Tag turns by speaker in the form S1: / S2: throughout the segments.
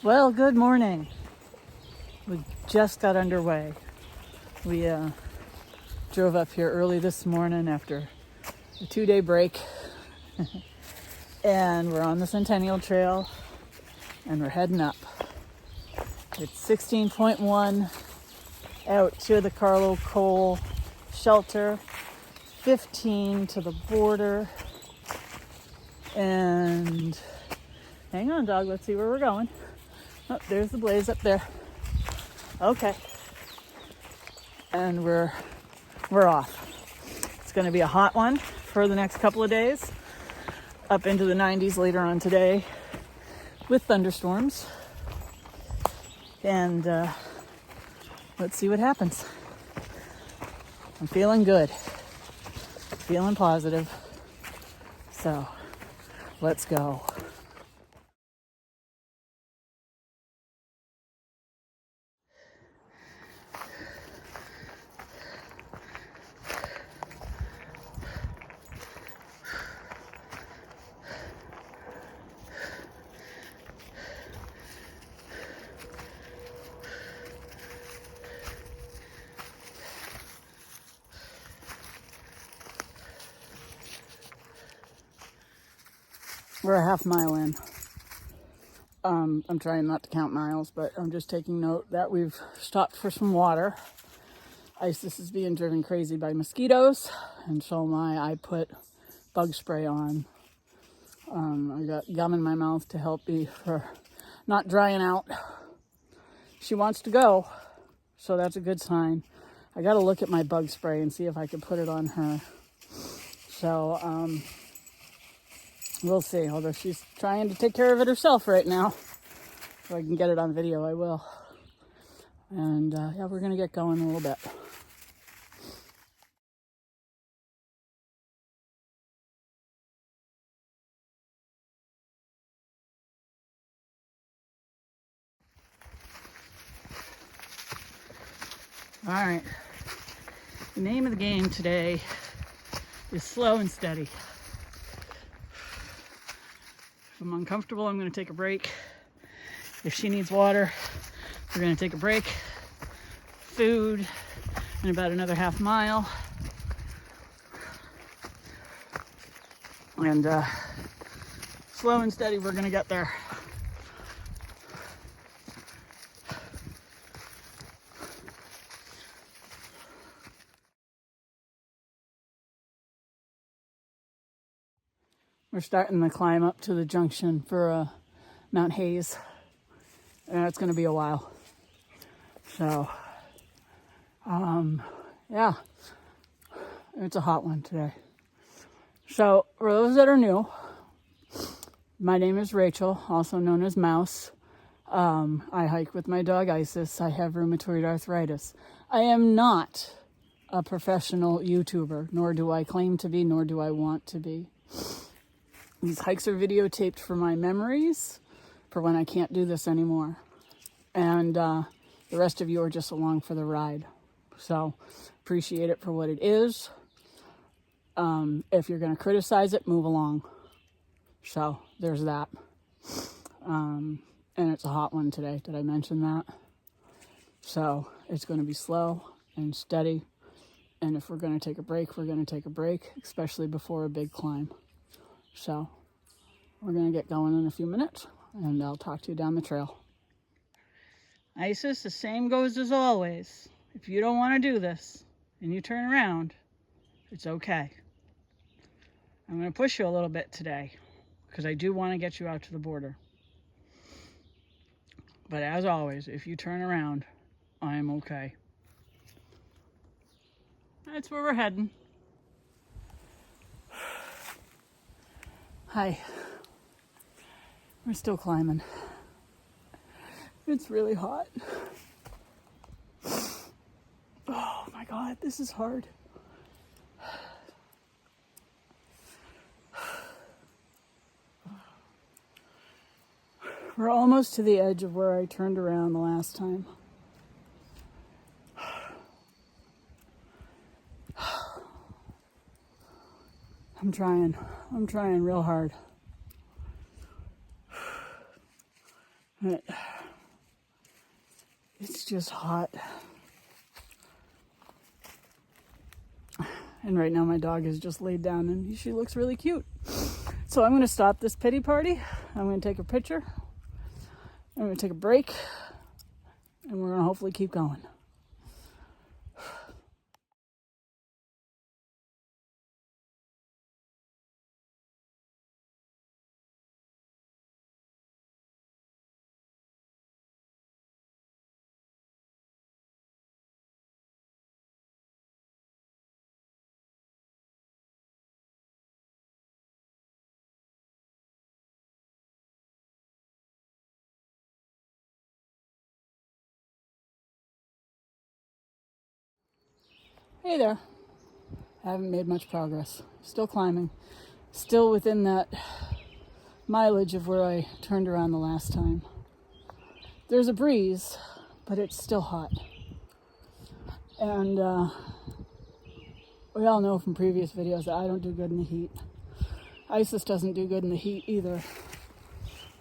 S1: Well, good morning. We just got underway. We drove up here early this morning after a 2-day break, and we're on the Centennial Trail, and we're heading up. It's 16.1 out to the Carlo Coal shelter, 15 to the border, and hang on, dog, let's see where we're going. Oh, there's the blaze up there. Okay. And we're off. It's going to be a hot one for the next couple of days. Up into the 90s later on today with thunderstorms. And let's see what happens. I'm feeling good. Feeling positive. So, let's go. We're a half mile in. I'm trying not to count miles, but I'm just taking note that we've stopped for some water. Isis is being driven crazy by mosquitoes, and so I put bug spray on. I got gum in my mouth to help me for not drying out. She wants to go, so that's a good sign. I got to look at my bug spray and see if I can put it on her. So, we'll see. Although she's trying to take care of it herself right now. If I can get it on video, I will. And yeah, we're going to get going in a little bit. All right. The name of the game today is slow and steady. If I'm uncomfortable, I'm going to take a break. If she needs water, we're going to take a break. Food in about another half mile. And slow and steady, we're going to get there. We're starting the climb up to the junction for Mount Hayes. And it's going to be a while. So, yeah, it's a hot one today. So, for those that are new, my name is Rachel, also known as Mouse. I hike with my dog Isis. I have rheumatoid arthritis. I am not a professional YouTuber, nor do I claim to be, nor do I want to be. These hikes are videotaped for my memories, for when I can't do this anymore. And the rest of you are just along for the ride. So, appreciate it for what it is. If you're going to criticize it, move along. So, there's that. And it's a hot one today. Did I mention that? So, it's going to be slow and steady. And if we're going to take a break, we're going to take a break, especially before a big climb. So, we're going to get going in a few minutes, and I'll talk to you down the trail. Isis, the same goes as always. If you don't want to do this, and you turn around, it's okay. I'm going to push you a little bit today, because I do want to get you out to the border. But as always, if you turn around, I am okay. That's where we're heading. Hi. We're still climbing. It's really hot. Oh my God, this is hard. We're almost to the edge of where I turned around the last time. I'm trying real hard. Right. just hot. And right now my dog is just laid down and she looks really cute. So I'm going to stop this pity party. I'm going to take a picture. I'm going to take a break. And we're going to hopefully keep going. Hey there. I haven't made much progress. Still climbing. Still within that mileage of where I turned around the last time. There's a breeze, but it's still hot. And we all know from previous videos that I don't do good in the heat. Isis doesn't do good in the heat either.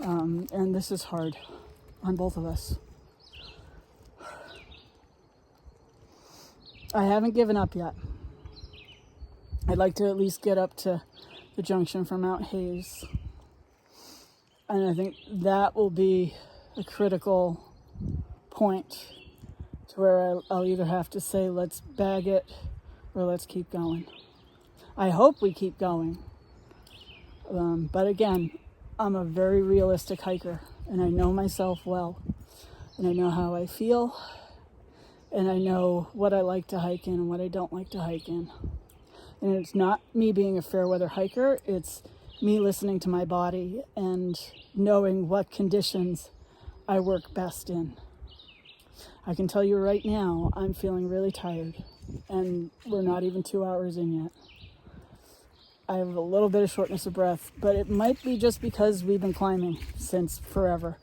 S1: And this is hard on both of us. I haven't given up yet. I'd like to at least get up to the junction from Mount Hayes. And I think that will be a critical point to where I'll either have to say, let's bag it or let's keep going. I hope we keep going. But again, I'm a very realistic hiker and I know myself well and I know how I feel and I know what I like to hike in and what I don't like to hike in. And it's not me being a fair weather hiker, it's me listening to my body and knowing what conditions I work best in. I can tell you right now, I'm feeling really tired and we're not even 2 hours in yet. I have a little bit of shortness of breath, but it might be just because we've been climbing since forever.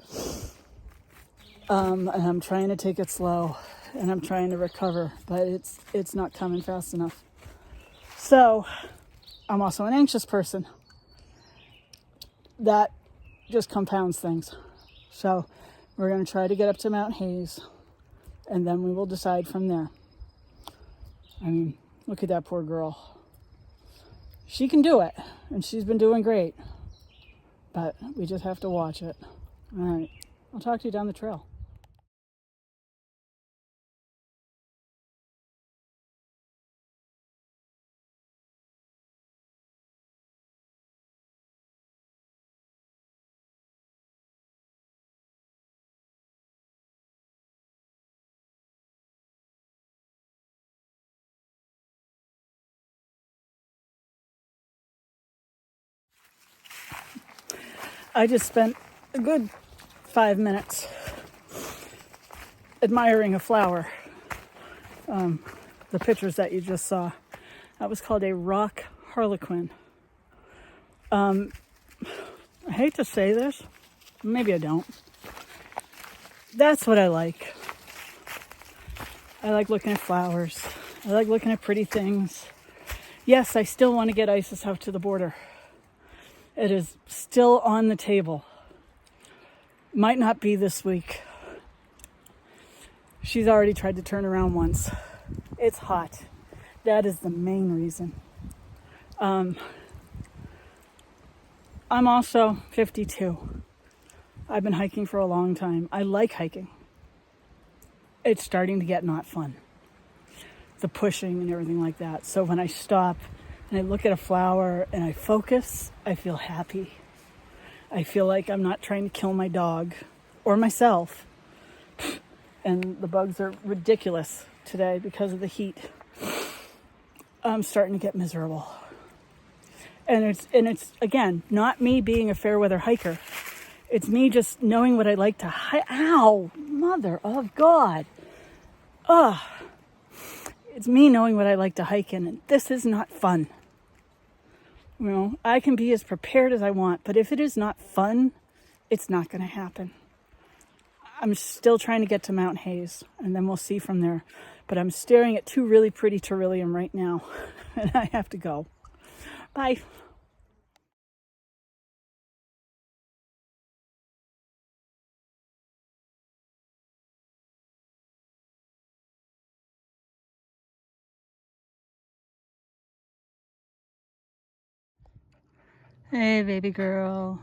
S1: And I'm trying to take it slow and I'm trying to recover, but it's not coming fast enough. So I'm also an anxious person. That just compounds things. So we're going to try to get up to Mount Hayes and then we will decide from there. I mean, look at that poor girl. She can do it and she's been doing great, but we just have to watch it. All right, I'll talk to you down the trail. I just spent a good 5 minutes admiring a flower. The pictures that you just saw. That was called a rock harlequin. I hate to say this. Maybe I don't. That's what I like. I like looking at flowers. I like looking at pretty things. Yes, I still want to get Isis out to the border. It is still on the table. Might not be this week. She's already tried to turn around once. It's hot. That is the main reason. I'm also 52. I've been hiking for a long time. I like hiking. It's starting to get not fun. The pushing and everything like that. So when I stop and I look at a flower and I focus, I feel happy. I feel like I'm not trying to kill my dog or myself. And the bugs are ridiculous today because of the heat. I'm starting to get miserable. And it's again, not me being a fair weather hiker. It's me just knowing what I like to hike. Ow, mother of God. Ugh. It's me knowing what I like to hike in, and this is not fun. You know, I can be as prepared as I want, but if it is not fun, it's not going to happen. I'm still trying to get to Mount Hayes, and then we'll see from there. But I'm staring at two really pretty Tyroleum right now, and I have to go. Bye. Hey, baby girl.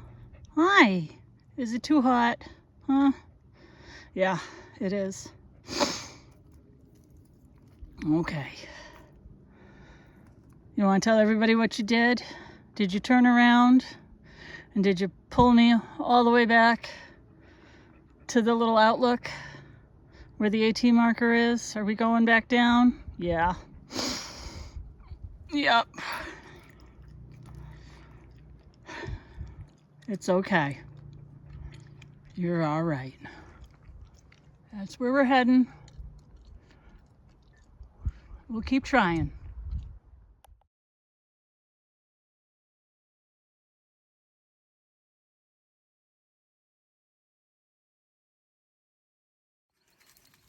S1: Hi. Is it too hot? Huh? Yeah, it is. Okay. You want to tell everybody what you did? Did you turn around? And did you pull me all the way back to the little outlook where the AT marker is? Are we going back down? Yeah. Yep. It's okay. You're all right. That's where we're heading. We'll keep trying.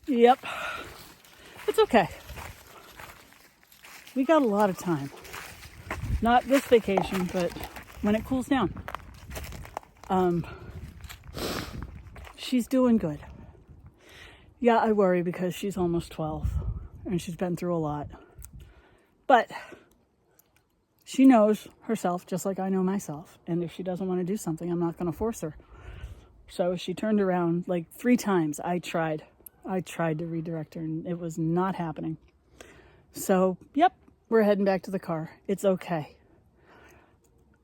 S1: Yep. It's okay. We got a lot of time. Not this vacation, but when it cools down. She's doing good. Yeah, I worry because she's almost 12 and she's been through a lot. But she knows herself just like I know myself. And if she doesn't want to do something, I'm not going to force her. So she turned around like 3 times. I tried to redirect her and it was not happening. So, yep, we're heading back to the car. It's okay.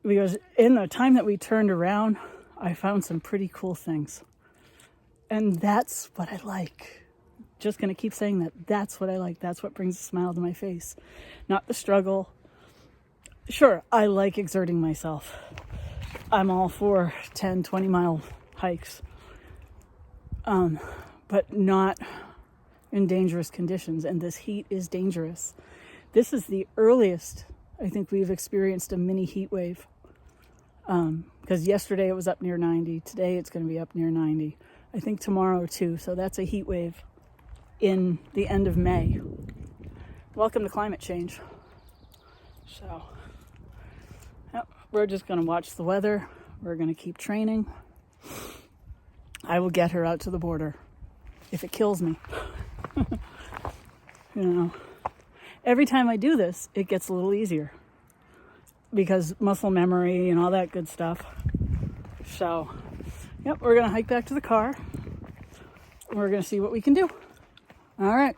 S1: Because in the time that we turned around, I found some pretty cool things. And that's what I like. Just going to keep saying that. That's what I like. That's what brings a smile to my face. Not the struggle. Sure, I like exerting myself. I'm all for 10, 20 mile hikes. But not in dangerous conditions. And this heat is dangerous. This is the earliest I think we've experienced a mini heat wave. Because yesterday it was up near 90. Today it's going to be up near 90. I think tomorrow too. So that's a heat wave in the end of May. Welcome to climate change. So, yep, we're just going to watch the weather. We're going to keep training. I will get her out to the border if it kills me. You know, every time I do this, it gets a little easier because muscle memory and all that good stuff. So, yep, we're going to hike back to the car. We're going to see what we can do. All right.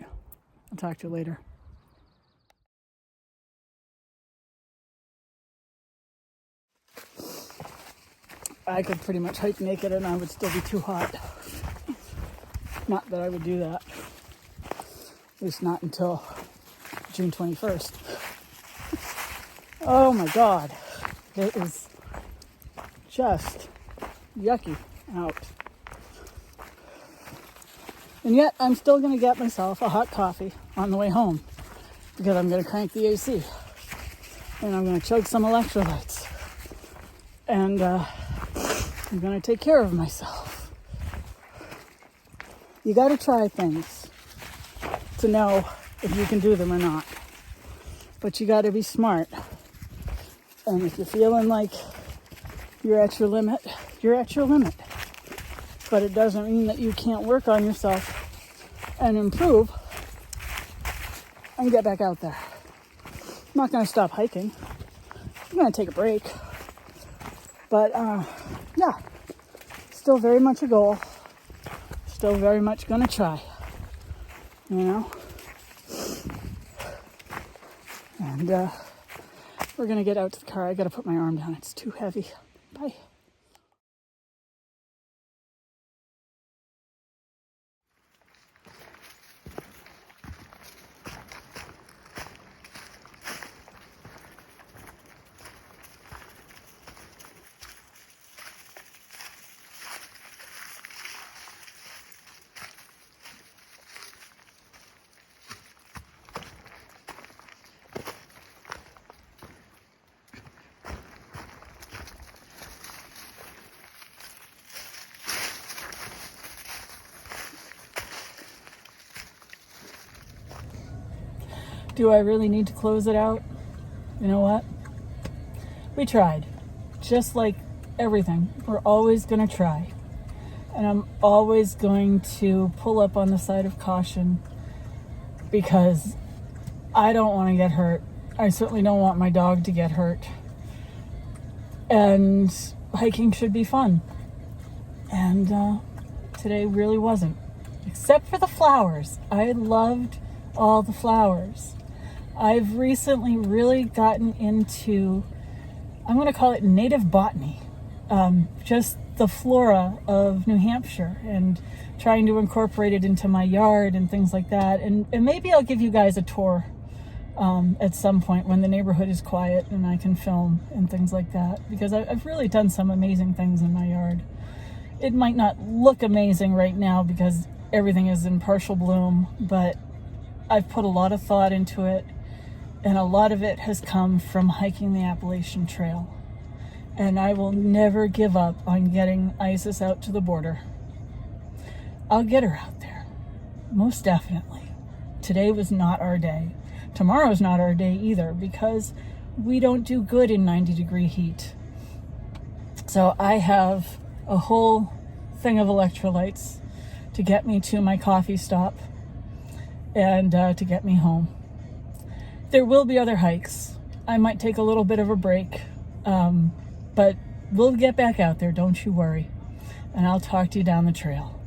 S1: I'll talk to you later. I could pretty much hike naked and I would still be too hot. Not that I would do that. At least not until June 21st. Oh my God. It is just yucky out. And yet I'm still going to get myself a hot coffee on the way home because I'm going to crank the AC. And I'm going to chug some electrolytes. And I'm going to take care of myself. You got to try things to know if you can do them or not. But you got to be smart. And if you're feeling like you're at your limit, you're at your limit. But it doesn't mean that you can't work on yourself and improve and get back out there. I'm not going to stop hiking. I'm going to take a break. But, yeah, still very much a goal. Still very much going to try, you know? And we're going to get out to the car. I got to put my arm down. It's too heavy. Bye. Do I really need to close it out? You know what? We tried. Just like everything, we're always going to try. And I'm always going to pull up on the side of caution because I don't want to get hurt. I certainly don't want my dog to get hurt. and hiking should be fun. And today really wasn't, except for the flowers. I loved all the flowers. I've recently really gotten into, I'm going to call it native botany, just the flora of New Hampshire, and trying to incorporate it into my yard and things like that. And maybe I'll give you guys a tour at some point when the neighborhood is quiet and I can film and things like that, because I've really done some amazing things in my yard. It might not look amazing right now because everything is in partial bloom, but I've put a lot of thought into it, and a lot of it has come from hiking the Appalachian Trail. And I will never give up on getting Isis out to the border. I'll get her out there, most definitely. Today was not our day. Tomorrow's not our day either, because we don't do good in 90-degree heat. So I have a whole thing of electrolytes to get me to my coffee stop and to get me home. There will be other hikes. I might take a little bit of a break, but we'll get back out there, don't you worry. And I'll talk to you down the trail.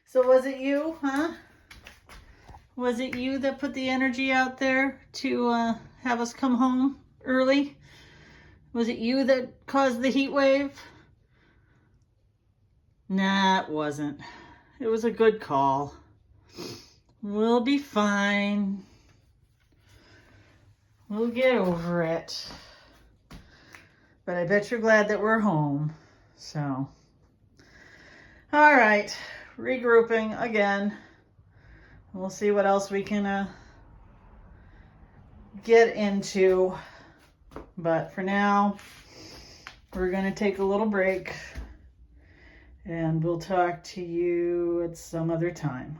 S1: So was it you, huh? Was it you that put the energy out there to have us come home early? Was it you that caused the heat wave? Nah, it wasn't. It was a good call. We'll be fine. We'll get over it. But I bet you're glad that we're home. So, all right, regrouping again. We'll see what else we can get into. But for now, we're going to take a little break, and we'll talk to you at some other time.